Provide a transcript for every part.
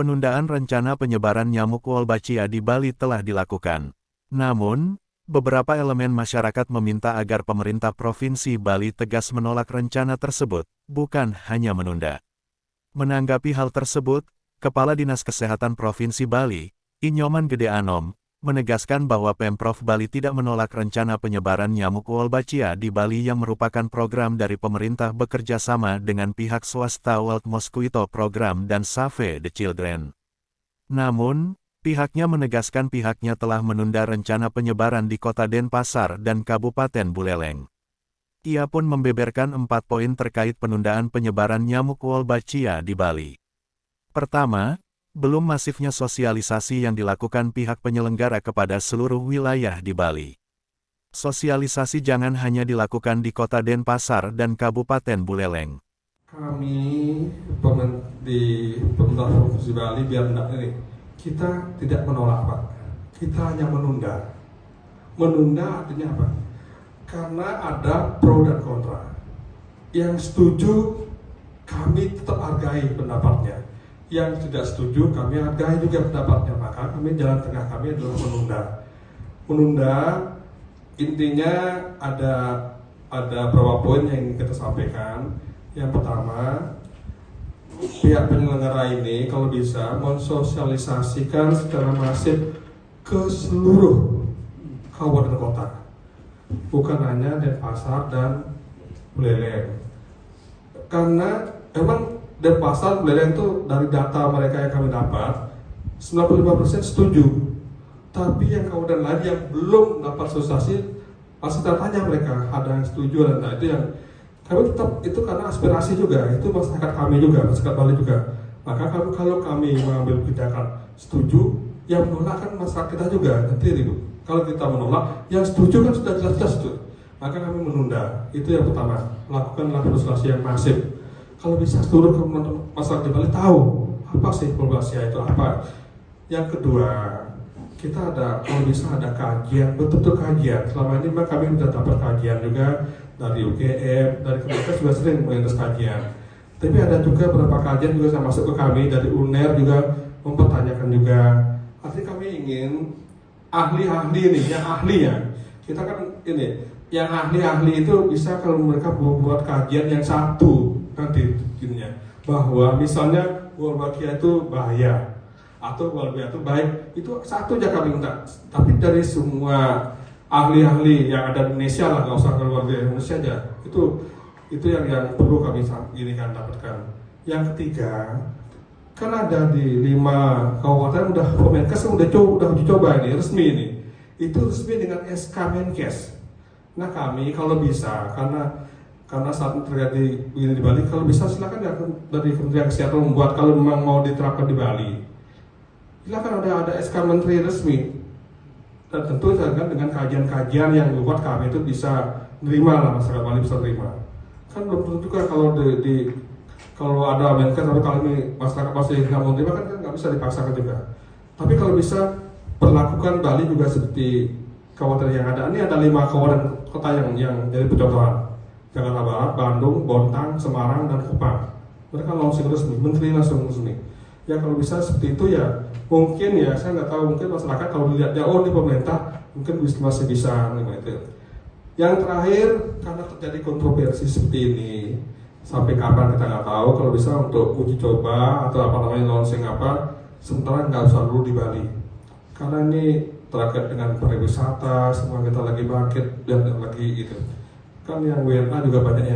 penundaan rencana penyebaran nyamuk Wolbachia di Bali telah dilakukan. Namun, beberapa elemen masyarakat meminta agar pemerintah Provinsi Bali tegas menolak rencana tersebut, bukan hanya menunda. Menanggapi hal tersebut, Kepala Dinas Kesehatan Provinsi Bali, Inyoman Gede Anom, menegaskan bahwa Pemprov Bali tidak menolak rencana penyebaran nyamuk Wolbachia di Bali yang merupakan program dari pemerintah bekerja sama dengan pihak swasta World Mosquito Program dan Save the Children. Namun, pihaknya menegaskan pihaknya telah menunda rencana penyebaran di Kota Denpasar dan Kabupaten Buleleng. Ia pun membeberkan 4 poin terkait penundaan penyebaran nyamuk Wolbachia di Bali. Pertama, belum masifnya sosialisasi yang dilakukan pihak penyelenggara kepada seluruh wilayah di Bali. Sosialisasi jangan hanya dilakukan di Kota Denpasar dan Kabupaten Buleleng. Kami di pemerintah Provinsi Bali biar enggak ini, kita tidak menolak Pak, kita hanya menunda. Menunda artinya apa? Karena ada pro dan kontra. Yang setuju kami tetap hargai pendapatnya. Yang tidak setuju kami hargai juga pendapatnya, maka kami jalan tengah kami adalah menunda. Menunda intinya ada beberapa poin yang ingin kita sampaikan. Yang pertama, pihak penyelenggara ini kalau bisa mensosialisasikan secara masif ke seluruh kabupaten kota, bukan hanya Denpasar dan Buleleng. Karena emang Denpasar, Buleleng itu dari data mereka yang kami dapat 95% setuju. Tapi yang kabupaten lain yang belum dapat sosialisasi masih tanya mereka ada yang setuju dan itu yang kami tetap itu karena aspirasi juga, itu masyarakat kami juga, masyarakat Bali juga. Maka kalau kami mengambil kebijakan setuju, yang menolak kan masyarakat kita juga nanti itu. Kalau kita menolak, yang setuju kan sudah jelas-jelas itu. Maka kami menunda. Itu yang pertama, lakukanlah sosialisasi yang masif. Kalau bisa seluruh masyarakat di Bali tahu apa sih Wolbachia itu apa. Yang kedua, kita kalau bisa ada kajian, betul-betul kajian. Selama ini kami sudah dapat kajian juga dari UGM, dari Kemenkes juga sering menginterus kajian. Tapi ada juga beberapa kajian juga yang masuk ke kami dari UNER juga mempertanyakan juga. Artinya kami ingin ahli-ahli nih, yang ahlinya. Kita kan ini, yang ahli-ahli itu bisa kalau mereka membuat kajian yang satu nanti begininya, bahwa misalnya Wolbachia itu bahaya atau Wolbachia itu baik, itu satu aja kami minta. Tapi dari semua ahli-ahli yang ada di Indonesia lah, nggak usah keluar dari Indonesia aja. Itu yang perlu kami ini kan dapatkan. Yang ketiga, kan ada di 5 kabupaten udah Kemenkes udah uji coba ini resmi ini. Itu resmi dengan SK Menkes. Nah kami kalau bisa karena saat terjadi begini di Bali, kalau bisa silakan ya dari Kementerian Kesehatan membuat kalau memang mau diterapkan di Bali. Silakan ada SK Menteri resmi. Dan tentu dengan kajian-kajian yang membuat kami itu bisa menerima lah, masyarakat Bali bisa terima. Kan belum tentu juga kalau ada Menkes tapi kalau ini masyarakat masih nggak mau terima kan nggak bisa dipaksakan juga. Tapi kalau bisa perlakukan Bali juga seperti kabupaten yang ada. Ini ada 5 kabupaten kota yang jadi percontohan. Jakarta Barat, Bandung, Bontang, Semarang, dan Kupang. Mereka langsung resmi, menteri langsung resmi. Ya kalau bisa seperti itu ya mungkin ya saya nggak tahu, mungkin masyarakat kalau dilihatnya oh ini pemerintah mungkin masih bisa itu. Yang terakhir, karena terjadi kontroversi seperti ini sampai kapan kita nggak tahu, kalau bisa untuk uji coba atau launching sementara nggak usah dulu di Bali karena ini terkait dengan pariwisata, semua kita lagi bangkit dan lagi itu kan yang WNA juga banyak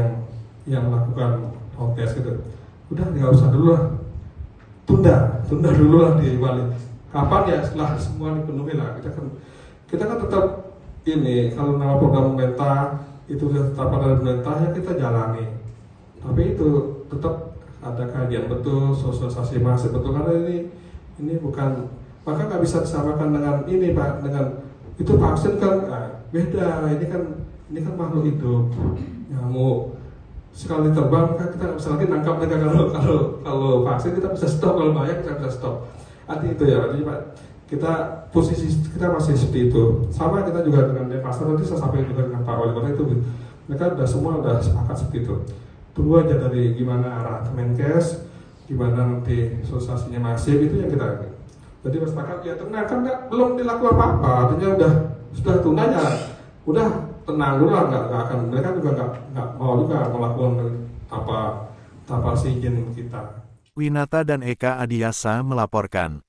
yang melakukan podcast gitu. Udah nggak usah dulu lah, tunda dulu lah di Bali. Kapan ya setelah semua dipenuhi lah. Kita kan tetap ini kalau nama program pemerintah itu sudah tetap ada pemerintah ya kita jalani. Tapi itu tetap ada kajian betul, sosialisasi masif betul karena ini bukan, maka nggak bisa disamakan dengan ini Pak, dengan itu vaksin kan beda. Ini kan makhluk hidup, nyamuk sekali terbang kan kita nggak bisa lagi nangkap mereka. Kalau vaksin kita bisa stop, kalau bahaya kita bisa stop. Artinya itu ya, artinya Pak, kita posisi kita masih seperti itu. Sama kita juga dengan Denpasar, nanti saya sampaikan juga dengan Pak Wali Kota itu, mereka semua udah sepakat seperti itu. Tunggu aja dari gimana arah Kemenkes, gimana nanti sosialisasinya masif itu yang kita. Jadi masyarakat ya tenang kan belum dilakukan apa-apa, artinya sudah tunanya, udah tenang dulu lah, nggak akan, mereka juga nggak mau juga melakukan apa tanpa izin kita. Winata dan Eka Adiasa melaporkan.